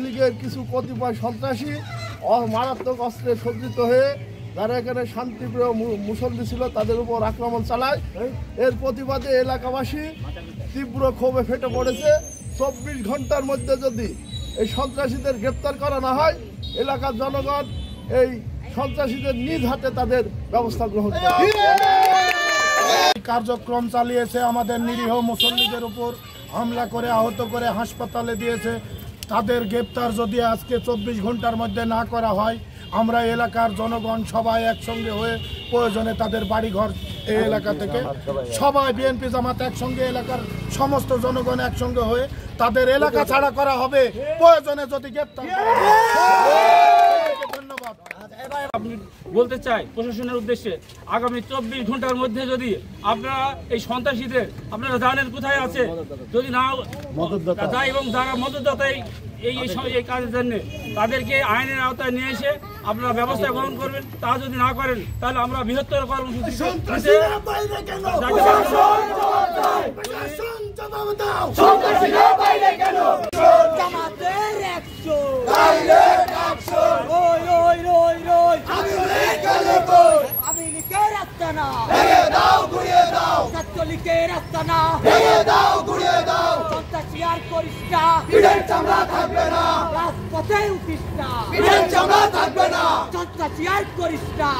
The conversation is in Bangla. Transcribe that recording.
লীগের কিছু কতিপয় সন্ত্রাসী মারাত্মক অস্ত্রে সজ্জিত হয়ে যারা এখানে শান্তিপ্রিয় মুসল্লি ছিল তাদের উপর আক্রমণ চালায়। এর প্রতিবাদে এলাকাবাসী তীব্র ক্ষোভে ফেটে পড়েছে। 24 ঘন্টার মধ্যে যদি এই সন্ত্রাসীদের গ্রেপ্তার করা না হয়, এলাকার জনগণ এই সন্ত্রাসীদের নিজ হাতে তাদের ব্যবস্থা গ্রহণ করে। কার্যক্রম চালিয়েছে, আমাদের নিরীহ মুসল্লিদের উপর হামলা করে আহত করে হাসপাতালে দিয়েছে। তাদের গ্রেপ্তার যদি আজকে 24 ঘন্টার মধ্যে না করা হয়, আমরা এলাকার জনগণ সবাই একসঙ্গে হয়ে প্রয়োজনে তাদের বাড়িঘর এই এলাকা থেকে সবাই বিএনপি জামাত একসঙ্গে এলাকার সমস্ত জনগণ একসঙ্গে হয়ে তাদের এলাকা ছাড়া করা হবে, প্রয়োজনে যদি গ্রেপ্তার। ধন্যবাদ। আপনি বলতে চাই প্রশাসনের উদ্দেশ্যে, আগামী 24 ঘন্টার মধ্যে যদি আপনারা এই সন্ত্রাসীদের আপনারা জানেন কোথায় আছে, যদি না যায় এবং যারা মদতদাতা এই কাজের জন্য তাদেরকে আইনের আওতায় নিয়ে এসে আপনারা ব্যবস্থা গ্রহণ করবেন। তা যদি না করেন তাহলে আমরা বৃহত্তর কর্মসূচি রাজপথে উঠিস না, চামড়া থাকবে না, করিস না।